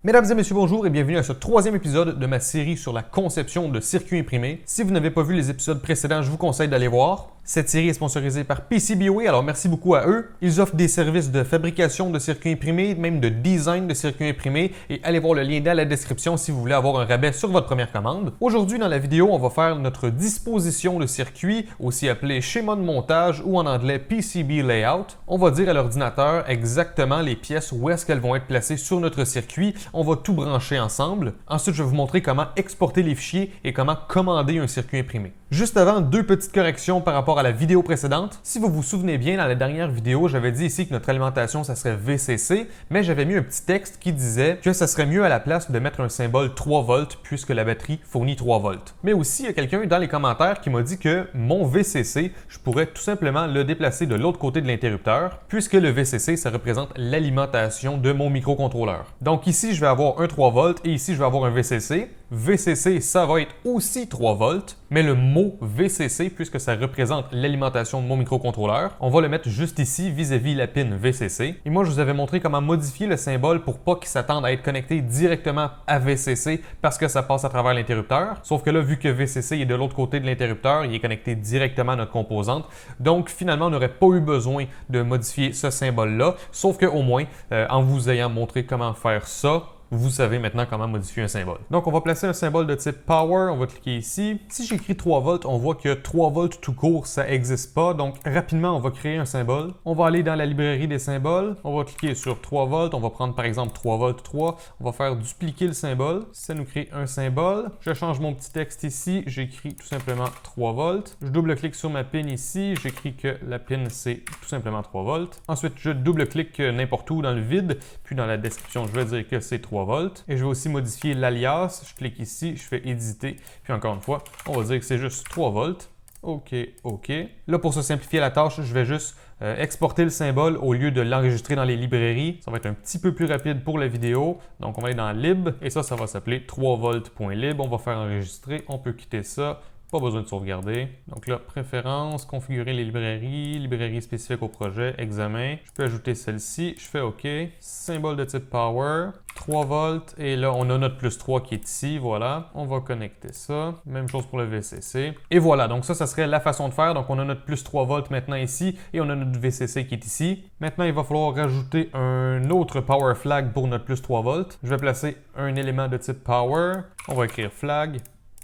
Mesdames et messieurs, bonjour et bienvenue à ce troisième épisode de ma série sur la conception de circuits imprimés. Si vous n'avez pas vu les épisodes précédents, je vous conseille d'aller voir. Cette série est sponsorisée par PCBWay, alors merci beaucoup à eux. Ils offrent des services de fabrication de circuits imprimés, même de design de circuits imprimés, et allez voir le lien dans la description si vous voulez avoir un rabais sur votre première commande. Aujourd'hui, dans la vidéo, on va faire notre disposition de circuit, aussi appelé schéma de montage ou en anglais PCB layout. On va dire à l'ordinateur exactement les pièces où est-ce qu'elles vont être placées sur notre circuit. On va tout brancher ensemble. Ensuite, je vais vous montrer comment exporter les fichiers et comment commander un circuit imprimé. Juste avant, deux petites corrections par rapport à la vidéo précédente. Si vous vous souvenez bien, dans la dernière vidéo, j'avais dit ici que notre alimentation, ça serait VCC, mais j'avais mis un petit texte qui disait que ça serait mieux à la place de mettre un symbole 3 volts puisque la batterie fournit 3 volts. Mais aussi, il y a quelqu'un dans les commentaires qui m'a dit que mon VCC, je pourrais tout simplement le déplacer de l'autre côté de l'interrupteur puisque le VCC, ça représente l'alimentation de mon microcontrôleur. Donc ici, je vais avoir un 3 volts et ici, je vais avoir un VCC. VCC, ça va être aussi 3 volts, mais le mot VCC, puisque ça représente l'alimentation de mon microcontrôleur, on va le mettre juste ici vis-à-vis la pin VCC. Et moi, je vous avais montré comment modifier le symbole pour pas qu'il s'attende à être connecté directement à VCC parce que ça passe à travers l'interrupteur. Sauf que là, vu que VCC est de l'autre côté de l'interrupteur, il est connecté directement à notre composante. Donc, finalement, on n'aurait pas eu besoin de modifier ce symbole-là, sauf qu'au moins, en vous ayant montré comment faire ça, vous savez maintenant comment modifier un symbole. Donc, on va placer un symbole de type Power. On va cliquer ici. Si j'écris 3 volts, on voit que 3 volts tout court, ça n'existe pas. Donc, rapidement, on va créer un symbole. On va aller dans la librairie des symboles. On va cliquer sur 3 volts. On va prendre par exemple 3 volts 3. On va faire dupliquer le symbole. Ça nous crée un symbole. Je change mon petit texte ici. J'écris tout simplement 3 volts. Je double-clique sur ma pin ici. J'écris que la pin, c'est tout simplement 3 volts. Ensuite, je double-clique n'importe où dans le vide. Puis dans la description, je vais dire que c'est 3 volts. Et je vais aussi modifier l'alias. Je clique ici, je fais éditer. Puis encore une fois, on va dire que c'est juste 3 volts. OK, OK. Là, pour se simplifier la tâche, je vais juste exporter le symbole au lieu de l'enregistrer dans les librairies. Ça va être un petit peu plus rapide pour la vidéo. Donc, on va aller dans lib et ça va s'appeler 3volt.lib. On va faire enregistrer. On peut quitter ça. Pas besoin de sauvegarder. Donc là, préférences, configurer les librairies spécifiques au projet, examen. Je peux ajouter celle-ci. Je fais OK. Symbole de type Power. 3 volts. Et là, on a notre plus 3 qui est ici. Voilà. On va connecter ça. Même chose pour le VCC. Et voilà. Donc ça serait la façon de faire. Donc on a notre plus 3 volts maintenant ici. Et on a notre VCC qui est ici. Maintenant, il va falloir rajouter un autre Power Flag pour notre plus 3 volts. Je vais placer un élément de type Power. On va écrire Flag.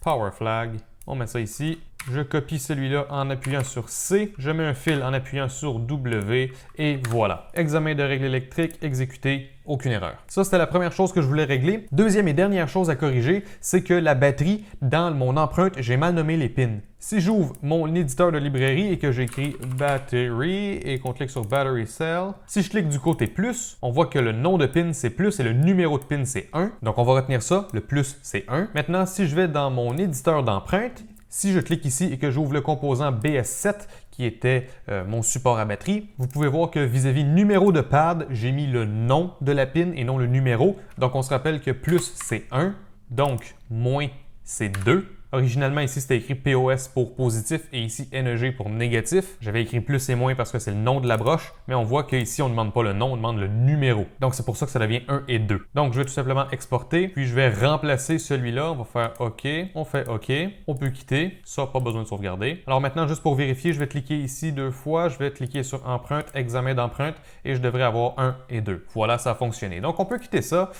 Power Flag. On met ça ici. Je copie celui-là en appuyant sur C. Je mets un fil en appuyant sur W. Et voilà. Examen de règle électrique exécuté. Aucune erreur. Ça, c'était la première chose que je voulais régler. Deuxième et dernière chose à corriger, c'est que la batterie, dans mon empreinte, j'ai mal nommé les pins. Si j'ouvre mon éditeur de librairie et que j'écris Battery et qu'on clique sur Battery Cell, si je clique du côté plus, on voit que le nom de pin c'est plus et le numéro de pin c'est 1. Donc on va retenir ça, le plus c'est 1. Maintenant, si je vais dans mon éditeur d'empreinte, si je clique ici et que j'ouvre le composant BS7 qui était mon support à batterie, vous pouvez voir que vis-à-vis numéro de pad, j'ai mis le nom de la pin et non le numéro. Donc on se rappelle que plus c'est 1, donc moins c'est 2. Originalement, ici, c'était écrit POS pour positif et ici NEG pour négatif. J'avais écrit plus et moins parce que c'est le nom de la broche, mais on voit qu'ici, on ne demande pas le nom, on demande le numéro. Donc, c'est pour ça que ça devient 1 et 2. Donc, je vais tout simplement exporter, puis je vais remplacer celui-là. On va faire OK. On fait OK. On peut quitter. Ça, pas besoin de sauvegarder. Alors maintenant, juste pour vérifier, je vais cliquer ici 2 fois. Je vais cliquer sur Empreinte, Examen d'empreinte et je devrais avoir 1 et 2. Voilà, ça a fonctionné. Donc, on peut quitter ça.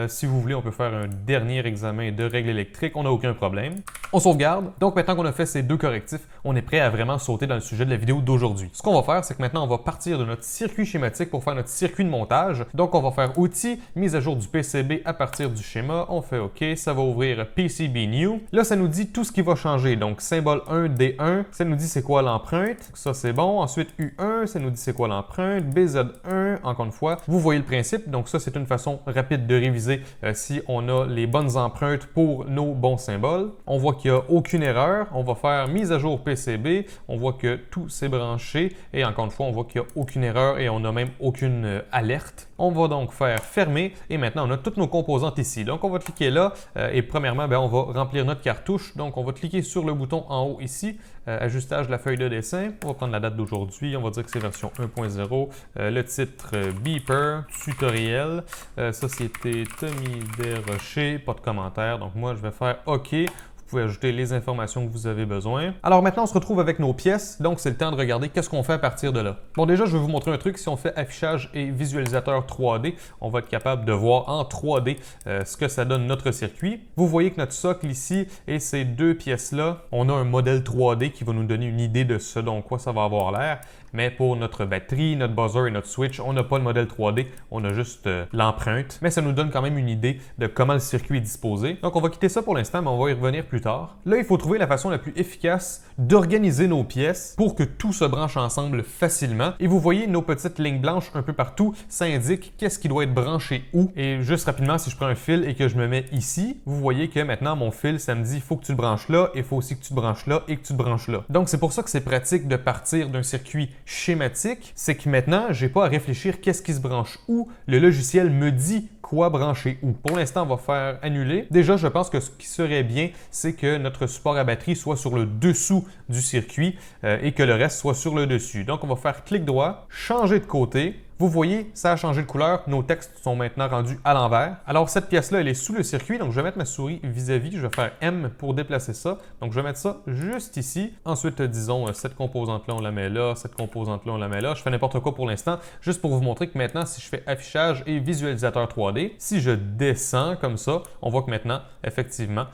Si vous voulez, on peut faire un dernier examen de règle électrique. On n'a aucun problème. On sauvegarde. Donc maintenant qu'on a fait ces deux correctifs, on est prêt à vraiment sauter dans le sujet de la vidéo d'aujourd'hui. Ce qu'on va faire, c'est que maintenant on va partir de notre circuit schématique pour faire notre circuit de montage. Donc on va faire Outils, mise à jour du PCB à partir du schéma. On fait OK, ça va ouvrir PCB New. Là, ça nous dit tout ce qui va changer. Donc symbole 1, D1, ça nous dit c'est quoi l'empreinte. Ça c'est bon. Ensuite U1, ça nous dit c'est quoi l'empreinte. BZ1, encore une fois, vous voyez le principe. Donc ça, c'est une façon rapide de réviser si on a les bonnes empreintes pour nos bons symboles. On voit qu'il n'y a aucune erreur. On va faire mise à jour PCB. On voit que tout s'est branché. Et encore une fois, on voit qu'il n'y a aucune erreur et on n'a même aucune alerte. On va donc faire fermer. Et maintenant, on a toutes nos composantes ici. Donc, on va cliquer là. Et premièrement, on va remplir notre cartouche. Donc, on va cliquer sur le bouton en haut ici. Ajustage de la feuille de dessin. On va prendre la date d'aujourd'hui. On va dire que c'est version 1.0. Le titre Beeper, tutoriel. Société Tommy Desrochers, pas de commentaire. Donc moi, je vais faire OK. Vous pouvez ajouter les informations que vous avez besoin. Alors maintenant, on se retrouve avec nos pièces. Donc, c'est le temps de regarder qu'est-ce qu'on fait à partir de là. Bon, déjà, je vais vous montrer un truc. Si on fait affichage et visualisateur 3D, on va être capable de voir en 3D ce que ça donne notre circuit. Vous voyez que notre socle ici et ces deux pièces-là, on a un modèle 3D qui va nous donner une idée de ce dont quoi ça va avoir l'air. Mais pour notre batterie, notre buzzer et notre switch, on n'a pas le modèle 3D, on a juste l'empreinte. Mais ça nous donne quand même une idée de comment le circuit est disposé. Donc on va quitter ça pour l'instant, mais on va y revenir plus tard. Là, il faut trouver la façon la plus efficace d'organiser nos pièces pour que tout se branche ensemble facilement. Et vous voyez nos petites lignes blanches un peu partout, ça indique qu'est-ce qui doit être branché où. Et juste rapidement, si je prends un fil et que je me mets ici, vous voyez que maintenant mon fil, ça me dit il faut que tu le branches là, il faut aussi que tu te branches là et que tu te branches là. Donc c'est pour ça que c'est pratique de partir d'un circuit schématique, c'est que maintenant, j'ai pas à réfléchir qu'est-ce qui se branche où. Le logiciel me dit quoi brancher où. Pour l'instant, on va faire annuler. Déjà, je pense que ce qui serait bien, c'est que notre support à batterie soit sur le dessous du circuit et que le reste soit sur le dessus. Donc, on va faire clic droit, changer de côté. Vous voyez, ça a changé de couleur. Nos textes sont maintenant rendus à l'envers. Alors, cette pièce-là, elle est sous le circuit. Donc, je vais mettre ma souris vis-à-vis. Je vais faire M pour déplacer ça. Donc, je vais mettre ça juste ici. Ensuite, disons, cette composante-là, on la met là. Cette composante-là, on la met là. Je fais n'importe quoi pour l'instant, juste pour vous montrer que maintenant, si je fais affichage et visualisateur 3D, si je descends comme ça, on voit que maintenant, effectivement,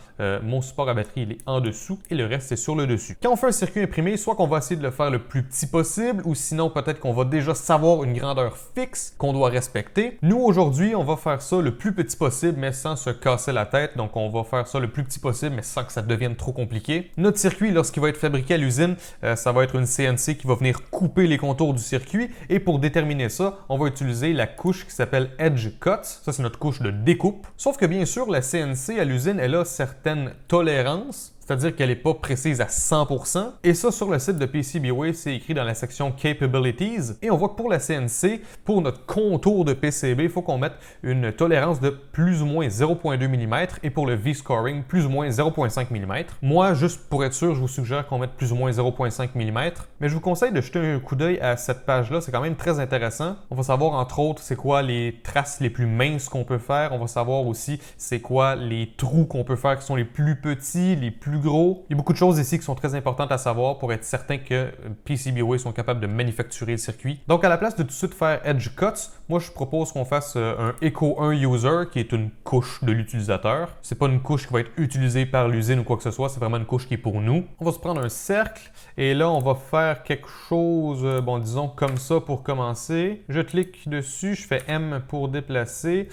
mon support à batterie, il est en dessous et le reste est sur le dessus. Quand on fait un circuit imprimé, soit qu'on va essayer de le faire le plus petit possible ou sinon, peut-être qu'on va déjà savoir une grandeur fixe qu'on doit respecter. Nous, aujourd'hui, on va faire ça le plus petit possible, mais sans se casser la tête. Donc, on va faire ça le plus petit possible, mais sans que ça devienne trop compliqué. Notre circuit, lorsqu'il va être fabriqué à l'usine, ça va être une CNC qui va venir couper les contours du circuit. Et pour déterminer ça, on va utiliser la couche qui s'appelle Edge Cut. Ça, c'est notre couche de découpe. Sauf que, bien sûr, la CNC à l'usine, elle a certaines tolérances. C'est-à-dire qu'elle n'est pas précise à 100%. Et ça, sur le site de PCBWay, c'est écrit dans la section Capabilities. Et on voit que pour la CNC, pour notre contour de PCB, il faut qu'on mette une tolérance de plus ou moins 0.2 mm et pour le V-scoring, plus ou moins 0.5 mm. Moi, juste pour être sûr, je vous suggère qu'on mette plus ou moins 0.5 mm. Mais je vous conseille de jeter un coup d'œil à cette page-là. C'est quand même très intéressant. On va savoir, entre autres, c'est quoi les traces les plus minces qu'on peut faire. On va savoir aussi c'est quoi les trous qu'on peut faire qui sont les plus petits, les plus gros. Il y a beaucoup de choses ici qui sont très importantes à savoir pour être certain que PCBWay sont capables de manufacturer le circuit. Donc, à la place de tout de suite faire Edge Cuts, moi, je propose qu'on fasse un Echo 1 User qui est une couche de l'utilisateur. C'est pas une couche qui va être utilisée par l'usine ou quoi que ce soit, c'est vraiment une couche qui est pour nous. On va se prendre un cercle et là, on va faire quelque chose, bon, disons comme ça pour commencer. Je clique dessus, je fais M pour déplacer.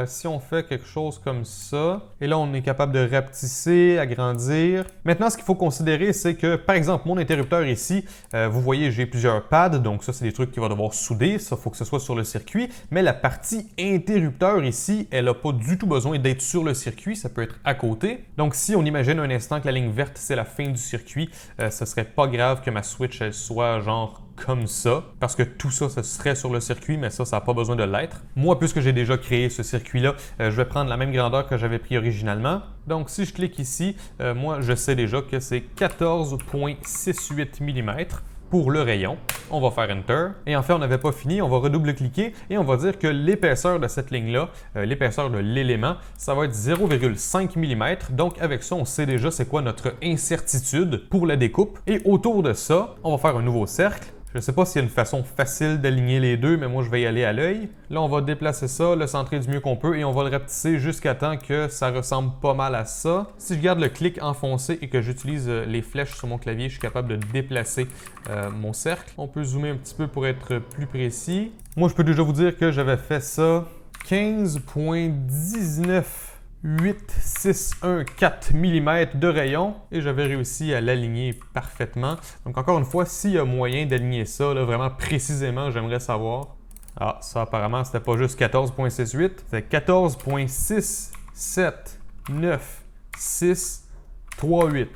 Si on fait quelque chose comme ça, et là on est capable de rapetisser, agrandir. Maintenant, ce qu'il faut considérer, c'est que, par exemple, mon interrupteur ici, vous voyez, j'ai plusieurs pads, donc ça, c'est des trucs qu'il va devoir souder, ça, il faut que ce soit sur le circuit, mais la partie interrupteur ici, elle n'a pas du tout besoin d'être sur le circuit, ça peut être à côté. Donc, si on imagine un instant que la ligne verte, c'est la fin du circuit, ce serait pas grave que ma switch, elle soit genre comme ça, parce que tout ça, ce serait sur le circuit, mais ça n'a pas besoin de l'être. Moi, puisque j'ai déjà créé ce circuit-là, je vais prendre la même grandeur que j'avais pris originalement. Donc, si je clique ici, moi, je sais déjà que c'est 14,68 mm pour le rayon. On va faire Enter. Et en fait, on n'avait pas fini. On va redouble-cliquer et on va dire que l'épaisseur de cette ligne-là, l'épaisseur de l'élément, ça va être 0,5 mm. Donc, avec ça, on sait déjà c'est quoi notre incertitude pour la découpe. Et autour de ça, on va faire un nouveau cercle. Je ne sais pas s'il y a une façon facile d'aligner les deux, mais moi, je vais y aller à l'œil. Là, on va déplacer ça, le centrer du mieux qu'on peut et on va le rapetisser jusqu'à temps que ça ressemble pas mal à ça. Si je garde le clic enfoncé et que j'utilise les flèches sur mon clavier, je suis capable de déplacer mon cercle. On peut zoomer un petit peu pour être plus précis. Moi, je peux déjà vous dire que j'avais fait ça 15,19 8614 mm de rayon et j'avais réussi à l'aligner parfaitement. Donc encore une fois, s'il y a moyen d'aligner ça là, vraiment précisément, j'aimerais savoir. Ah, ça apparemment, c'était pas juste 14,68, c'était 14,6796 3,8.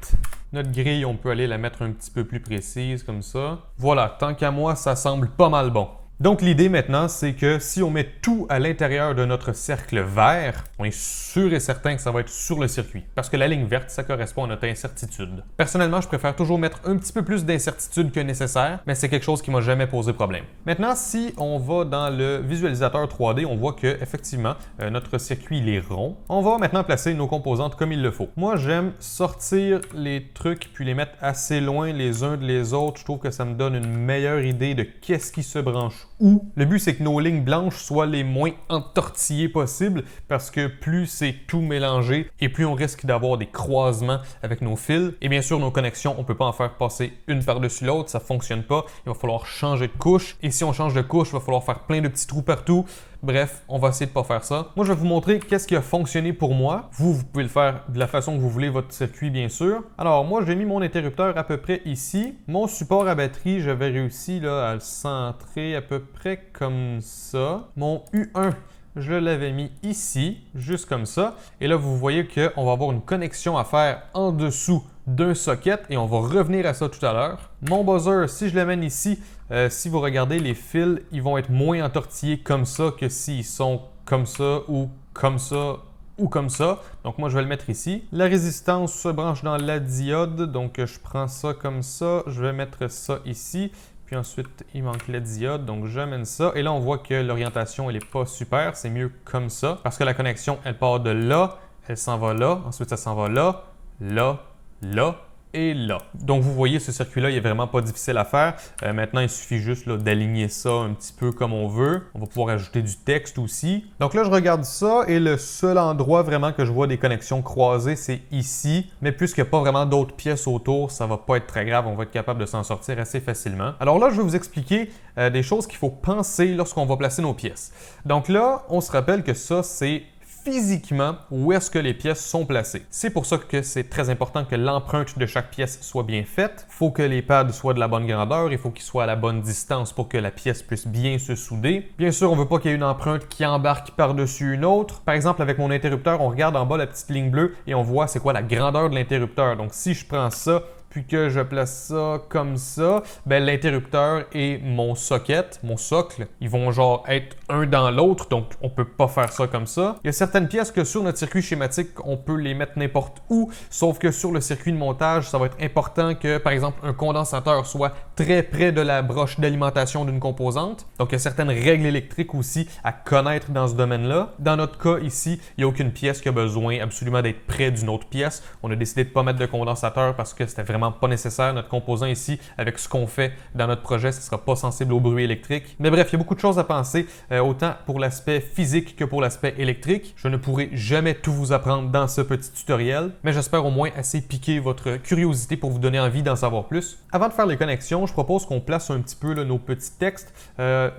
Notre grille, on peut aller la mettre un petit peu plus précise comme ça. Voilà, tant qu'à moi, ça semble pas mal bon. Donc l'idée maintenant, c'est que si on met tout à l'intérieur de notre cercle vert, on est sûr et certain que ça va être sur le circuit. Parce que la ligne verte, ça correspond à notre incertitude. Personnellement, je préfère toujours mettre un petit peu plus d'incertitude que nécessaire, mais c'est quelque chose qui m'a jamais posé problème. Maintenant, si on va dans le visualisateur 3D, on voit que effectivement notre circuit il est rond. On va maintenant placer nos composantes comme il le faut. Moi, j'aime sortir les trucs puis les mettre assez loin les uns des autres. Je trouve que ça me donne une meilleure idée de qu'est-ce qui se branche où. Le but, c'est que nos lignes blanches soient les moins entortillées possibles parce que plus c'est tout mélangé et plus on risque d'avoir des croisements avec nos fils. Et bien sûr, nos connexions, on ne peut pas en faire passer une par-dessus l'autre, ça ne fonctionne pas. Il va falloir changer de couche. Et si on change de couche, il va falloir faire plein de petits trous partout. Bref, on va essayer de ne pas faire ça. Moi, je vais vous montrer qu'est-ce qui a fonctionné pour moi. Vous pouvez le faire de la façon que vous voulez votre circuit, bien sûr. Alors, moi, j'ai mis mon interrupteur à peu près ici. Mon support à batterie, j'avais réussi là, à le centrer à peu près comme ça. Mon U1, je l'avais mis ici, juste comme ça. Et là, vous voyez qu'on va avoir une connexion à faire en dessous d'un socket et on va revenir à ça tout à l'heure. Mon buzzer, si je l'amène ici, si vous regardez les fils, ils vont être moins entortillés comme ça que s'ils sont comme ça ou comme ça ou comme ça. Donc moi, je vais le mettre ici. La résistance se branche dans la diode, donc je prends ça comme ça. Je vais mettre ça ici. Puis ensuite, il manque la diode, donc j'amène ça. Et là, on voit que l'orientation, elle n'est pas super. C'est mieux comme ça. Parce que la connexion, elle part de là, elle s'en va là. Ensuite, ça s'en va là, là, là et là. Donc, vous voyez, ce circuit-là, il n'est vraiment pas difficile à faire. Maintenant, il suffit juste d'aligner ça un petit peu comme on veut. On va pouvoir ajouter du texte aussi. Donc là, je regarde ça et le seul endroit vraiment que je vois des connexions croisées, c'est ici. Mais puisqu'il n'y a pas vraiment d'autres pièces autour, ça ne va pas être très grave. On va être capable de s'en sortir assez facilement. Alors là, je vais vous expliquer des choses qu'il faut penser lorsqu'on va placer nos pièces. Donc là, on se rappelle que ça, c'est physiquement où est-ce que les pièces sont placées. C'est pour ça que c'est très important que l'empreinte de chaque pièce soit bien faite. Il faut que les pads soient de la bonne grandeur, il faut qu'ils soient à la bonne distance pour que la pièce puisse bien se souder. Bien sûr, on ne veut pas qu'il y ait une empreinte qui embarque par-dessus une autre. Par exemple, avec mon interrupteur, on regarde en bas la petite ligne bleue et on voit c'est quoi la grandeur de l'interrupteur. Donc si je prends ça, puis que je place ça comme ça, ben l'interrupteur et mon socket, mon socle, ils vont genre être un dans l'autre, donc on peut pas faire ça comme ça. Il y a certaines pièces que sur notre circuit schématique, on peut les mettre n'importe où, sauf que sur le circuit de montage, ça va être important que, par exemple, un condensateur soit très près de la broche d'alimentation d'une composante. Donc, il y a certaines règles électriques aussi à connaître dans ce domaine-là. Dans notre cas ici, il n'y a aucune pièce qui a besoin absolument d'être près d'une autre pièce. On a décidé de ne pas mettre de condensateur parce que c'était vraiment pas nécessaire. Notre composant ici, avec ce qu'on fait dans notre projet, ce ne sera pas sensible au bruit électrique. Mais bref, il y a beaucoup de choses à penser, autant pour l'aspect physique que pour l'aspect électrique. Je ne pourrai jamais tout vous apprendre dans ce petit tutoriel, mais j'espère au moins assez piquer votre curiosité pour vous donner envie d'en savoir plus. Avant de faire les connexions, je propose qu'on place un petit peu là, nos petits textes.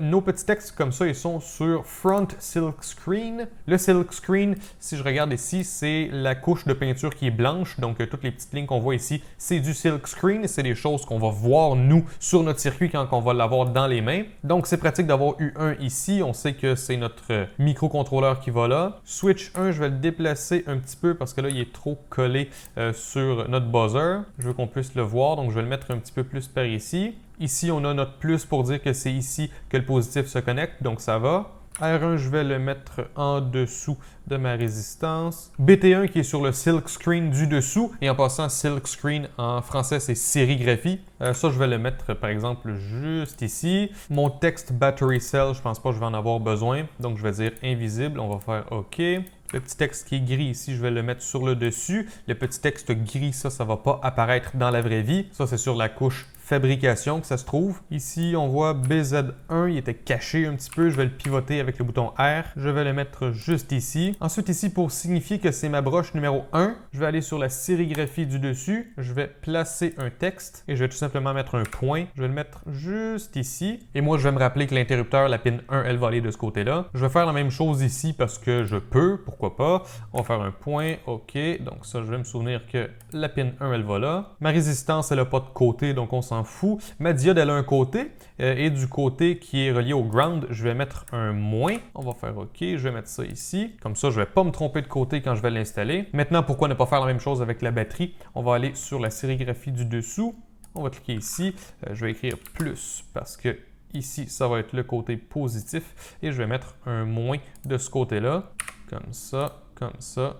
Nos petits textes comme ça, ils sont sur Front Silk Screen. Le Silk Screen, si je regarde ici, c'est la couche de peinture qui est blanche. Donc, toutes les petites lignes qu'on voit ici, c'est du Silk Screen. C'est des choses qu'on va voir, nous, sur notre circuit quand on va l'avoir dans les mains. Donc, c'est pratique d'avoir U1 ici. On sait que c'est notre microcontrôleur qui va là. Switch 1, je vais le déplacer un petit peu parce que là, il est trop collé sur notre buzzer. Je veux qu'on puisse le voir, donc je vais le mettre un petit peu plus par ici. Ici, on a notre plus pour dire que c'est ici que le positif se connecte, donc ça va. R1, je vais le mettre en dessous de ma résistance. BT1 qui est sur le Silk Screen du dessous. Et en passant, Silk Screen en français, c'est sérigraphie. Ça, je vais le mettre par exemple juste ici. Mon texte Battery Cell, je pense pas que je vais en avoir besoin. Donc, je vais dire invisible. On va faire OK. Le petit texte qui est gris ici, je vais le mettre sur le dessus. Le petit texte gris, ça ne va pas apparaître dans la vraie vie. Ça, c'est sur la couche fabrication que ça se trouve. Ici, on voit BZ1, il était caché un petit peu. Je vais le pivoter avec le bouton R. Je vais le mettre juste ici. Ensuite, ici, pour signifier que c'est ma broche numéro 1, je vais aller sur la sérigraphie du dessus. Je vais placer un texte et je vais tout simplement mettre un point. Je vais le mettre juste ici. Et moi, je vais me rappeler que l'interrupteur, la pin 1, elle va aller de ce côté-là. Je vais faire la même chose ici parce que je peux. Pourquoi pas? On va faire un point. OK. Donc ça, je vais me souvenir que la pin 1, elle va là. Ma résistance, elle n'a pas de côté, donc on s'en s'en fout. Ma diode, elle a un côté, et du côté qui est relié au ground, je vais mettre un moins. On va faire OK, je vais mettre ça ici. Comme ça, je ne vais pas me tromper de côté quand je vais l'installer. Maintenant, pourquoi ne pas faire la même chose avec la batterie? On va aller sur la sérigraphie du dessous. On va cliquer ici. Je vais écrire plus parce que ici, ça va être le côté positif. Et je vais mettre un moins de ce côté-là. Comme ça, comme ça.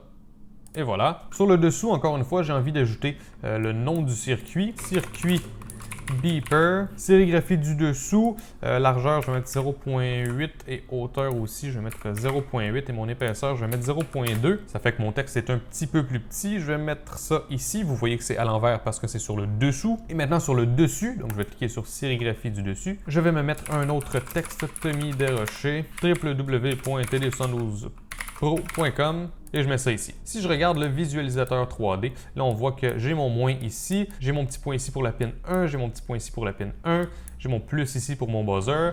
Et voilà. Sur le dessous, encore une fois, j'ai envie d'ajouter le nom du circuit. Circuit beeper. Sérigraphie du dessous. Largeur, je vais mettre 0.8 et hauteur aussi, je vais mettre 0.8 et mon épaisseur, je vais mettre 0.2. Ça fait que mon texte est un petit peu plus petit. Je vais mettre ça ici. Vous voyez que c'est à l'envers parce que c'est sur le dessous. Et maintenant sur le dessus, donc je vais cliquer sur sérigraphie du dessus. Je vais me mettre un autre texte, Tommy Desrochers, www.td112pro.com. Et je mets ça ici. Si je regarde le visualisateur 3D, là on voit que j'ai mon moins ici, j'ai mon petit point ici pour la pin 1, j'ai mon petit point ici pour la pin 1, j'ai mon plus ici pour mon buzzer,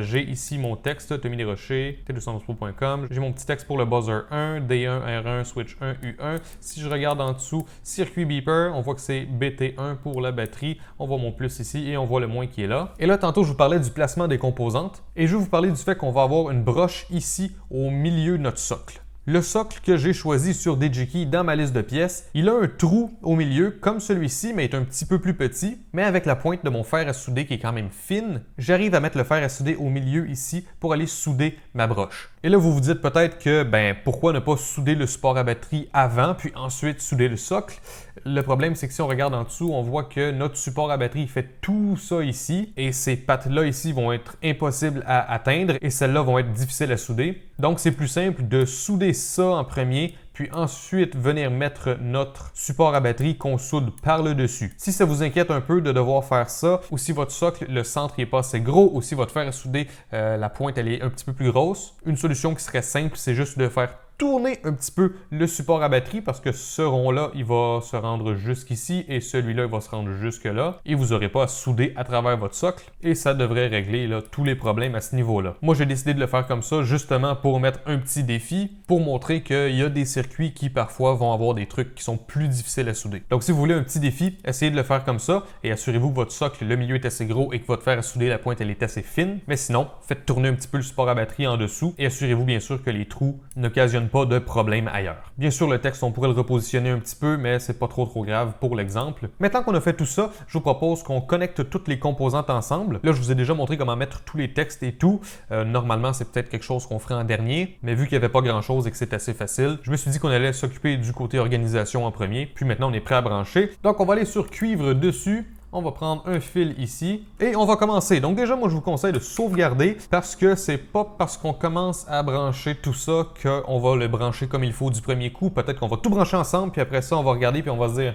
j'ai ici mon texte, Tommy Desrochers, td112pro.com, j'ai mon petit texte pour le buzzer 1, D1, R1, switch 1, U1. Si je regarde en dessous, circuit beeper, on voit que c'est BT1 pour la batterie, on voit mon plus ici et on voit le moins qui est là. Et là, tantôt, je vous parlais du placement des composantes et je vais vous parler du fait qu'on va avoir une broche ici au milieu de notre socle. Le socle que j'ai choisi sur DigiKey dans ma liste de pièces, il a un trou au milieu comme celui-ci, mais est un petit peu plus petit. Mais avec la pointe de mon fer à souder qui est quand même fine, j'arrive à mettre le fer à souder au milieu ici pour aller souder ma broche. Et là, vous vous dites peut-être que, pourquoi ne pas souder le support à batterie avant, puis ensuite souder le socle? Le problème, c'est que si on regarde en dessous, on voit que notre support à batterie fait tout ça ici, et ces pattes-là ici vont être impossibles à atteindre, et celles-là vont être difficiles à souder. Donc, c'est plus simple de souder ça en premier, puis ensuite venir mettre notre support à batterie qu'on soude par le dessus. Si ça vous inquiète un peu de devoir faire ça, ou si votre socle, le centre n'est pas assez gros, ou si votre fer à souder, la pointe elle est un petit peu plus grosse, une solution qui serait simple, c'est juste de faire tourner un petit peu le support à batterie parce que ce rond-là, il va se rendre jusqu'ici et celui-là, il va se rendre jusque-là et vous n'aurez pas à souder à travers votre socle et ça devrait régler là, tous les problèmes à ce niveau-là. Moi, j'ai décidé de le faire comme ça justement pour mettre un petit défi pour montrer qu'il y a des circuits qui parfois vont avoir des trucs qui sont plus difficiles à souder. Donc, si vous voulez un petit défi, essayez de le faire comme ça et assurez-vous que votre socle, le milieu est assez gros et que votre fer à souder, la pointe, elle est assez fine. Mais sinon, faites tourner un petit peu le support à batterie en dessous et assurez-vous bien sûr que les trous n'occasionnent pas de problème ailleurs. Bien sûr, le texte, on pourrait le repositionner un petit peu, mais c'est pas trop grave pour l'exemple. Maintenant qu'on a fait tout ça, je vous propose qu'on connecte toutes les composantes ensemble. Là, je vous ai déjà montré comment mettre tous les textes et tout. Normalement, c'est peut-être quelque chose qu'on ferait en dernier, mais vu qu'il n'y avait pas grand-chose et que c'est assez facile, je me suis dit qu'on allait s'occuper du côté organisation en premier. Puis maintenant, on est prêt à brancher. Donc, on va aller sur cuivre dessus. On va prendre un fil ici et on va commencer. Donc déjà, moi, je vous conseille de sauvegarder parce que c'est pas parce qu'on commence à brancher tout ça qu'on va le brancher comme il faut du premier coup. Peut-être qu'on va tout brancher ensemble, puis après ça, on va regarder puis on va se dire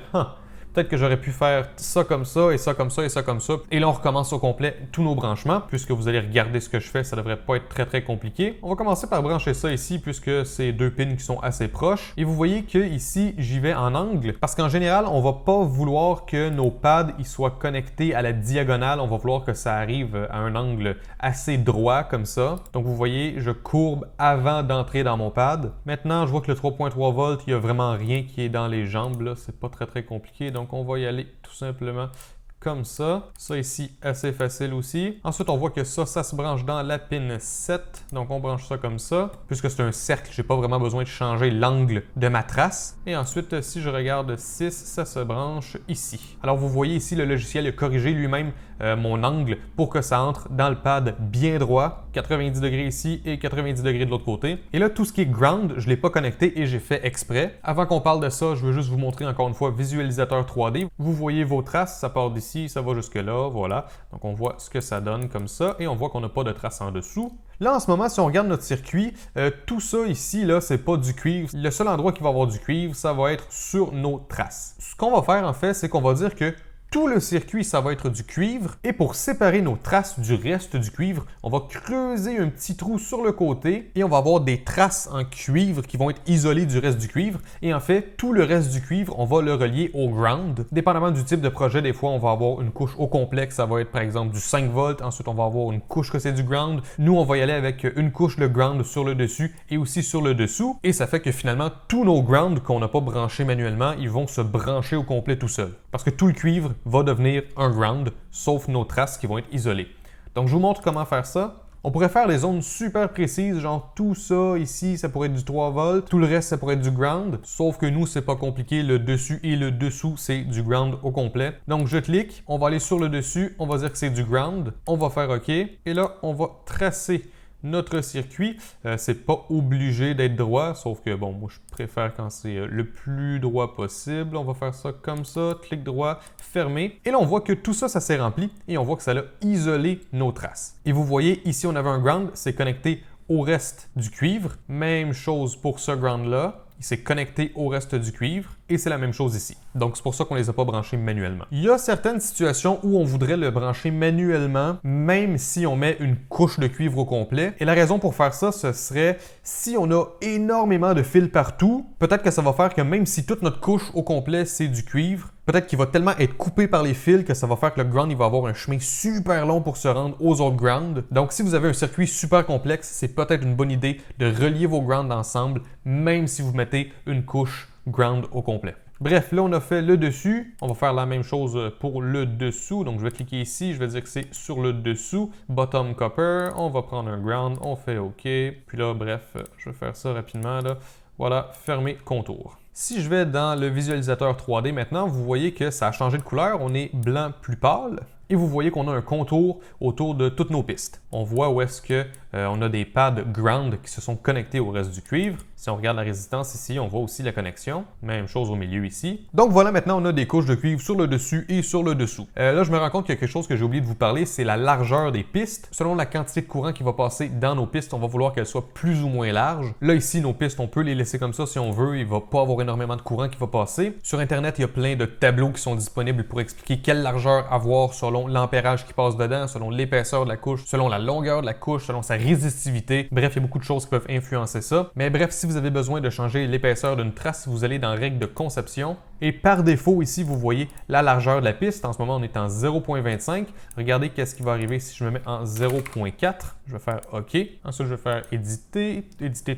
peut-être que j'aurais pu faire ça comme ça et ça comme ça et ça comme ça. Et là, on recommence au complet tous nos branchements. Puisque vous allez regarder ce que je fais, ça devrait pas être très compliqué. On va commencer par brancher ça ici puisque c'est deux pins qui sont assez proches. Et vous voyez que ici, j'y vais en angle parce qu'en général, on va pas vouloir que nos pads ils soient connectés à la diagonale. On va vouloir que ça arrive à un angle assez droit comme ça. Donc vous voyez, je courbe avant d'entrer dans mon pad. Maintenant, je vois que le 3.3 volts, il y a vraiment rien qui est dans les jambes là. C'est pas très compliqué. Donc on va y aller tout simplement comme ça. Ça ici, assez facile aussi. Ensuite, on voit que ça se branche dans la pin 7. Donc on branche ça comme ça. Puisque c'est un cercle, j'ai pas vraiment besoin de changer l'angle de ma trace. Et ensuite, si je regarde 6, ça se branche ici. Alors vous voyez ici, le logiciel a corrigé lui-même mon angle pour que ça entre dans le pad bien droit. 90 degrés ici et 90 degrés de l'autre côté. Et là, tout ce qui est ground, je ne l'ai pas connecté et j'ai fait exprès. Avant qu'on parle de ça, je veux juste vous montrer encore une fois visualisateur 3D. Vous voyez vos traces, ça part d'ici, ça va jusque là, voilà. Donc on voit ce que ça donne comme ça et on voit qu'on n'a pas de traces en dessous. Là, en ce moment, si on regarde notre circuit, tout ça ici, là, c'est pas du cuivre. Le seul endroit qui va avoir du cuivre, ça va être sur nos traces. Ce qu'on va faire, en fait, c'est qu'on va dire que tout le circuit, ça va être du cuivre. Et pour séparer nos traces du reste du cuivre, on va creuser un petit trou sur le côté et on va avoir des traces en cuivre qui vont être isolées du reste du cuivre. Et en fait, tout le reste du cuivre, on va le relier au ground. Dépendamment du type de projet, des fois, on va avoir une couche au complet, ça va être par exemple du 5 volts. Ensuite, on va avoir une couche que c'est du ground. Nous, on va y aller avec une couche de ground sur le dessus et aussi sur le dessous. Et ça fait que finalement, tous nos grounds qu'on n'a pas branchés manuellement, ils vont se brancher au complet tout seuls. parce que tout le cuivre va devenir un ground, sauf nos traces qui vont être isolées. Donc je vous montre comment faire ça. On pourrait faire des zones super précises, genre tout ça ici, ça pourrait être du 3 volts, tout le reste, ça pourrait être du ground, sauf que nous, c'est pas compliqué, le dessus et le dessous, c'est du ground au complet. Donc je clique, on va aller sur le dessus, on va dire que c'est du ground, on va faire OK, et là, on va tracer notre circuit. C'est pas obligé d'être droit, sauf que bon, moi je préfère quand c'est le plus droit possible. On va faire ça comme ça, clic droit, fermé. Et là, on voit que tout ça, ça s'est rempli et on voit que ça a isolé nos traces. Et vous voyez, ici, on avait un ground, c'est connecté au reste du cuivre. Même chose pour ce ground-là. Il s'est connecté au reste du cuivre et c'est la même chose ici. Donc, c'est pour ça qu'on ne les a pas branchés manuellement. Il y a certaines situations où on voudrait le brancher manuellement, même si on met une couche de cuivre au complet. Et la raison pour faire ça, ce serait si on a énormément de fils partout, peut-être que ça va faire que même si toute notre couche au complet, c'est du cuivre, peut-être qu'il va tellement être coupé par les fils que ça va faire que le ground il va avoir un chemin super long pour se rendre aux autres grounds. Donc, si vous avez un circuit super complexe, c'est peut-être une bonne idée de relier vos grounds ensemble, même si vous mettez une couche ground au complet. Bref, là, on a fait le dessus. On va faire la même chose pour le dessous. Donc, je vais cliquer ici. Je vais dire que c'est sur le dessous. Bottom copper. On va prendre un ground. On fait OK. Puis là, bref, je vais faire ça rapidement. Là. Voilà, fermer contour. Si je vais dans le visualisateur 3D maintenant, vous voyez que ça a changé de couleur. On est blanc plus pâle. Et vous voyez qu'on a un contour autour de toutes nos pistes. On voit où est-ce qu'on a des pads ground qui se sont connectés au reste du cuivre. Si on regarde la résistance ici, on voit aussi la connexion. Même chose au milieu ici. Donc voilà, maintenant on a des couches de cuivre sur le dessus et sur le dessous. Là, je me rends compte qu'il y a quelque chose que j'ai oublié de vous parler, c'est la largeur des pistes. Selon la quantité de courant qui va passer dans nos pistes, on va vouloir qu'elles soient plus ou moins larges. Là, ici, nos pistes, on peut les laisser comme ça si on veut. Il ne va pas avoir énormément de courant qui va passer. Sur Internet, il y a plein de tableaux qui sont disponibles pour expliquer quelle largeur avoir selon l'ampérage qui passe dedans, selon l'épaisseur de la couche, selon la longueur de la couche, selon sa résistivité. Bref, il y a beaucoup de choses qui peuvent influencer ça. Mais bref, si vous avez besoin de changer l'épaisseur d'une trace, vous allez dans Règles de conception. Et par défaut, ici, vous voyez la largeur de la piste. En ce moment, on est en 0.25. Regardez qu'est-ce qui va arriver si je me mets en 0.4. Je vais faire OK. Ensuite, je vais faire éditer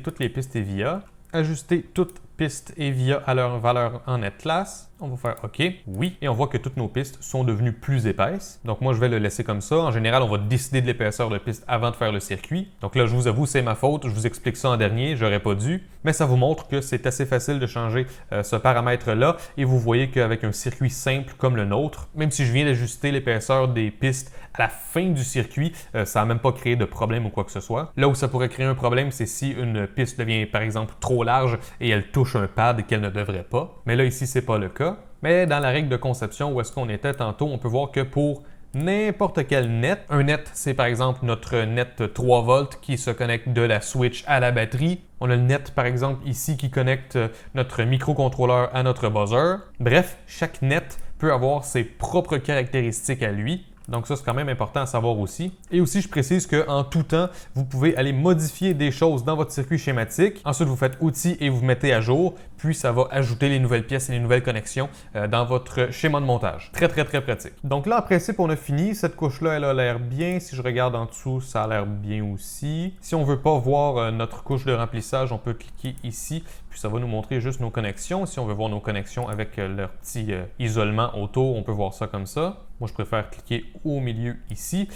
toutes les pistes EVIA. Ajuster toutes pistes EVIA à leur valeur en net class. On va faire OK, oui, et on voit que toutes nos pistes sont devenues plus épaisses. Donc moi, je vais le laisser comme ça. En général, on va décider de l'épaisseur de piste avant de faire le circuit. Donc là, je vous avoue, c'est ma faute. Je vous explique ça en dernier, j'aurais pas dû. Mais ça vous montre que c'est assez facile de changer ce paramètre-là. Et vous voyez qu'avec un circuit simple comme le nôtre, même si je viens d'ajuster l'épaisseur des pistes à la fin du circuit, ça n'a même pas créé de problème ou quoi que ce soit. Là où ça pourrait créer un problème, c'est si une piste devient, par exemple, trop large et elle touche un pad qu'elle ne devrait pas. Mais là, ici, c'est pas le cas. Mais dans la règle de conception où est-ce qu'on était tantôt, on peut voir que pour n'importe quel net, un net, c'est par exemple notre net 3 volts qui se connecte de la switch à la batterie. On a le net, par exemple, ici qui connecte notre microcontrôleur à notre buzzer. Bref, chaque net peut avoir ses propres caractéristiques à lui. Donc ça, c'est quand même important à savoir aussi. Et aussi, je précise qu'en tout temps, vous pouvez aller modifier des choses dans votre circuit schématique. Ensuite, vous faites Outils et vous mettez à jour. Puis, ça va ajouter les nouvelles pièces et les nouvelles connexions dans votre schéma de montage. Très, très, très pratique. Donc là, en principe, on a fini. Cette couche-là, elle a l'air bien. Si je regarde en dessous, ça a l'air bien aussi. Si on ne veut pas voir notre couche de remplissage, on peut cliquer ici. Puis, ça va nous montrer juste nos connexions. Si on veut voir nos connexions avec leur petit isolement autour, on peut voir ça comme ça. Moi, je préfère cliquer au milieu ici.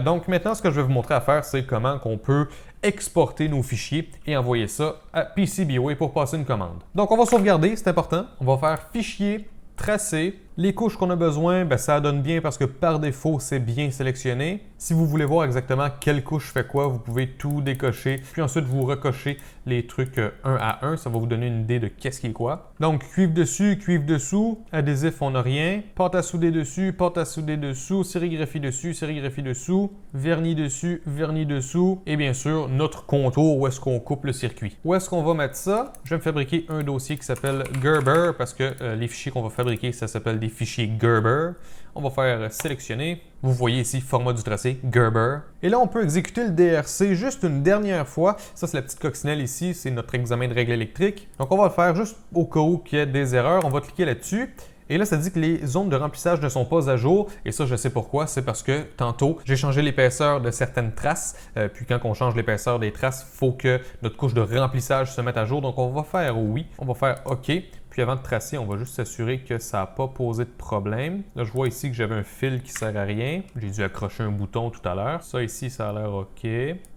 Donc maintenant, ce que je vais vous montrer à faire, c'est comment on peut exporter nos fichiers et envoyer ça à PCBWay pour passer une commande. Donc, on va sauvegarder, c'est important. On va faire Fichier, Tracer. Les couches qu'on a besoin, ça donne bien parce que par défaut, c'est bien sélectionné. Si vous voulez voir exactement quelle couche fait quoi, vous pouvez tout décocher. Puis ensuite, vous recochez les trucs un à un. Ça va vous donner une idée de qu'est-ce qui est quoi. Donc, cuivre dessus, cuivre dessous. Adhésif, on n'a rien. Pâte à souder dessus, pâte à souder dessous. Sérigraphie dessus, sérigraphie dessous. Vernis dessus, vernis dessous. Et bien sûr, notre contour où est-ce qu'on coupe le circuit. Où est-ce qu'on va mettre ça? Je vais me fabriquer un dossier qui s'appelle Gerber parce que les fichiers qu'on va fabriquer, ça s'appelle des fichiers Gerber. On va faire sélectionner. Vous voyez ici, format du tracé, Gerber. Et là, on peut exécuter le DRC juste une dernière fois. Ça, c'est la petite coccinelle ici. C'est notre examen de règles électriques. Donc, on va le faire juste au cas où il y ait des erreurs. On va cliquer là-dessus. Et là, ça dit que les zones de remplissage ne sont pas à jour. Et ça, je sais pourquoi. C'est parce que tantôt, j'ai changé l'épaisseur de certaines traces. Puis quand on change l'épaisseur des traces, il faut que notre couche de remplissage se mette à jour. Donc, on va faire oui. On va faire OK. Puis avant de tracer, on va juste s'assurer que ça n'a pas posé de problème. Là, je vois ici que j'avais un fil qui ne sert à rien. J'ai dû accrocher un bouton tout à l'heure. Ça ici, ça a l'air OK.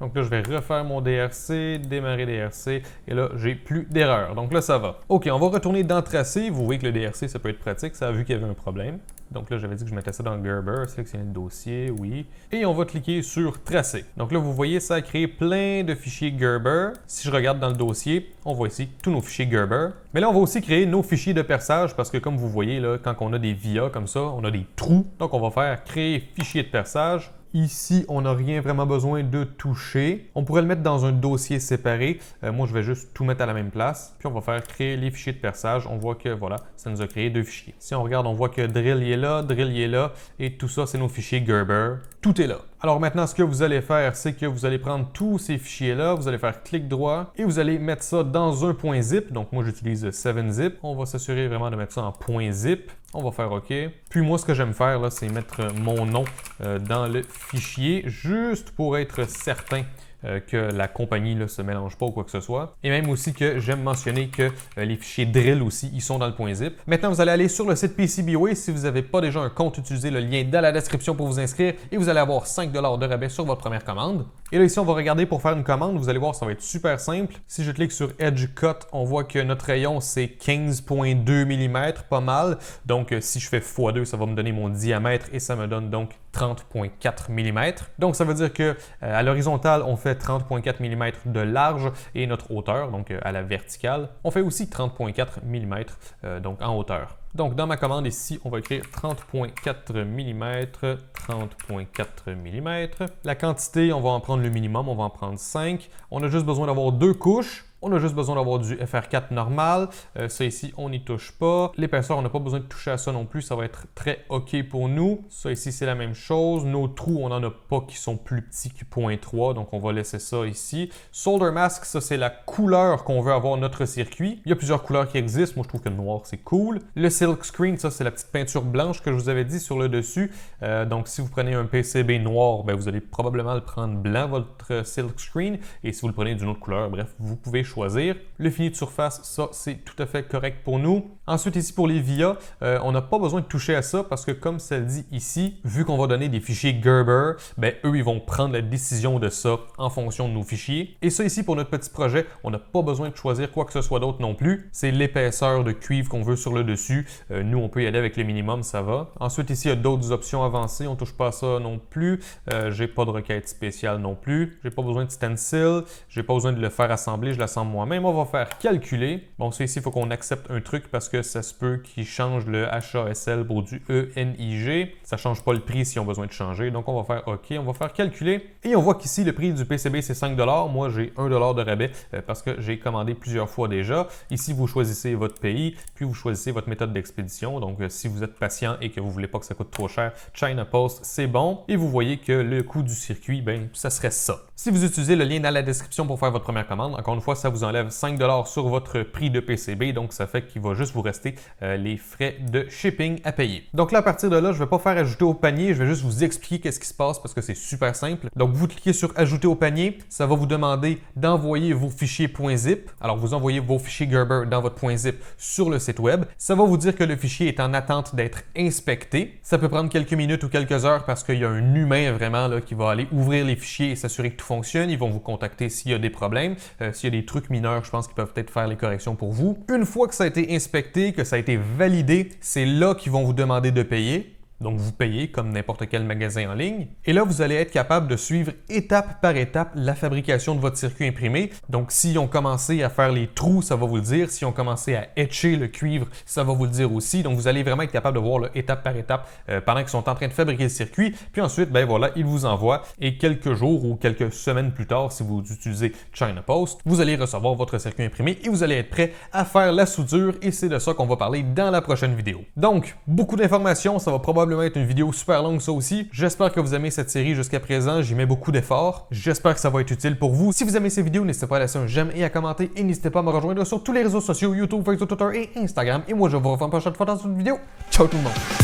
Donc là, je vais refaire mon DRC, démarrer DRC. Et là, j'ai plus d'erreur. Donc là, ça va. OK, on va retourner dans Tracer. Vous voyez que le DRC, ça peut être pratique. Ça a vu qu'il y avait un problème. Donc là, j'avais dit que je mettais ça dans Gerber, sélectionner le dossier, oui. Et on va cliquer sur Tracer. Donc là, vous voyez, ça a créé plein de fichiers Gerber. Si je regarde dans le dossier, on voit ici tous nos fichiers Gerber. Mais là, on va aussi créer nos fichiers de perçage parce que comme vous voyez, là, quand on a des VIA comme ça, on a des trous. Donc on va faire créer fichier de perçage. Ici, on n'a rien vraiment besoin de toucher. On pourrait le mettre dans un dossier séparé. Moi, je vais juste tout mettre à la même place. Puis, on va faire créer les fichiers de perçage. On voit que, voilà, ça nous a créé 2 fichiers. Si on regarde, on voit que drill est là, drill est là. Et tout ça, c'est nos fichiers Gerber. Tout est là. Alors maintenant, ce que vous allez faire, c'est que vous allez prendre tous ces fichiers-là, vous allez faire clic droit et vous allez mettre ça dans un .zip. Donc moi, j'utilise 7-zip. On va s'assurer vraiment de mettre ça en .zip. On va faire OK. Puis moi, ce que j'aime faire, là, c'est mettre mon nom dans le fichier, juste pour être certain que la compagnie ne se mélange pas ou quoi que ce soit. Et même aussi que j'aime mentionner que les fichiers drill aussi, ils sont dans le .zip. Maintenant, vous allez aller sur le site PCBWay. Si vous n'avez pas déjà un compte, utilisez le lien dans la description pour vous inscrire et vous allez avoir 5 $ de rabais sur votre première commande. Et là, ici, on va regarder pour faire une commande. Vous allez voir, ça va être super simple. Si je clique sur Edge Cut, on voit que notre rayon, c'est 15,2 mm, pas mal. Donc, si je fais x2, ça va me donner mon diamètre et ça me donne donc 30,4 mm. Donc, ça veut dire que à l'horizontale, on fait 30,4 mm de large et notre hauteur, donc à la verticale, on fait aussi 30,4 mm, donc en hauteur. Donc, dans ma commande ici, on va écrire 30,4 mm, 30,4 mm. La quantité, on va en prendre le minimum, on va en prendre 5. On a juste besoin d'avoir 2 couches. On a juste besoin d'avoir du FR4 normal. Ça ici, on n'y touche pas. L'épaisseur, on n'a pas besoin de toucher à ça non plus. Ça va être très OK pour nous. Ça ici, c'est la même chose. Nos trous, on n'en a pas qui sont plus petits que 0.3. Donc, on va laisser ça ici. Solder mask, ça, c'est la couleur qu'on veut avoir notre circuit. Il y a plusieurs couleurs qui existent. Moi, je trouve que le noir, c'est cool. Le silk screen, ça, c'est la petite peinture blanche que je vous avais dit sur le dessus. Donc, si vous prenez un PCB noir, ben, vous allez probablement le prendre blanc, votre silk screen. Et si vous le prenez d'une autre couleur, bref, vous pouvez choisir. Le fini de surface, ça, c'est tout à fait correct pour nous. Ensuite, ici, pour les VIA, on n'a pas besoin de toucher à ça parce que, comme ça le dit ici, vu qu'on va donner des fichiers Gerber, ben, eux, ils vont prendre la décision de ça en fonction de nos fichiers. Et ça, ici, pour notre petit projet, on n'a pas besoin de choisir quoi que ce soit d'autre non plus. C'est l'épaisseur de cuivre qu'on veut sur le dessus. Nous, on peut y aller avec le minimum, ça va. Ensuite, ici, il y a d'autres options avancées. On ne touche pas à ça non plus. J'ai pas de requête spéciale non plus. J'ai pas besoin de stencil. J'ai pas besoin de le faire assembler. Je l'assemble moi-même. On va faire calculer. Bon, ça ici, il faut qu'on accepte un truc parce que ça se peut qu'il change le HASL pour du ENIG. Ça ne change pas le prix si on a besoin de changer. Donc, on va faire OK. On va faire calculer. Et on voit qu'ici, le prix du PCB, c'est 5 $. Moi, j'ai 1 $ de rabais parce que j'ai commandé plusieurs fois déjà. Ici, vous choisissez votre pays, puis vous choisissez votre méthode d'expédition. Donc, si vous êtes patient et que vous ne voulez pas que ça coûte trop cher, China Post, c'est bon. Et vous voyez que le coût du circuit, ben, ça serait ça. Si vous utilisez le lien dans la description pour faire votre première commande, encore une fois, ça vous enlève 5 $ sur votre prix de PCB. Donc, ça fait qu'il va juste vous rester les frais de shipping à payer. Donc là, à partir de là, je ne vais pas faire ajouter au panier. Je vais juste vous expliquer qu'est-ce qui se passe parce que c'est super simple. Donc, vous cliquez sur ajouter au panier. Ça va vous demander d'envoyer vos fichiers .zip. Alors, vous envoyez vos fichiers Gerber dans votre .zip sur le site web. Ça va vous dire que le fichier est en attente d'être inspecté. Ça peut prendre quelques minutes ou quelques heures parce qu'il y a un humain vraiment là, qui va aller ouvrir les fichiers et s'assurer que tout fonctionne. Ils vont vous contacter s'il y a des problèmes. S'il y a des trucs mineurs, je pense qu'ils peuvent peut-être faire les corrections pour vous. Une fois que ça a été inspecté, que ça a été validé, c'est là qu'ils vont vous demander de payer. Donc, vous payez comme n'importe quel magasin en ligne. Et là, vous allez être capable de suivre étape par étape la fabrication de votre circuit imprimé. Donc, s'ils ont commencé à faire les trous, ça va vous le dire. S'ils ont commencé à etcher le cuivre, ça va vous le dire aussi. Donc, vous allez vraiment être capable de voir là, étape par étape pendant qu'ils sont en train de fabriquer le circuit. Puis ensuite, ben voilà, ils vous envoient. Et quelques jours ou quelques semaines plus tard, si vous utilisez China Post, vous allez recevoir votre circuit imprimé et vous allez être prêt à faire la soudure. Et c'est de ça qu'on va parler dans la prochaine vidéo. Donc, beaucoup d'informations. Ça va probablement être une vidéo super longue ça aussi. J'espère que vous aimez cette série jusqu'à présent. J'y mets beaucoup d'efforts. J'espère que ça va être utile pour vous. Si vous aimez ces vidéos, n'hésitez pas à laisser un j'aime et à commenter. Et n'hésitez pas à me rejoindre sur tous les réseaux sociaux, YouTube, Facebook, Twitter et Instagram. Et moi, je vous revois une prochaine fois dans une vidéo. Ciao tout le monde!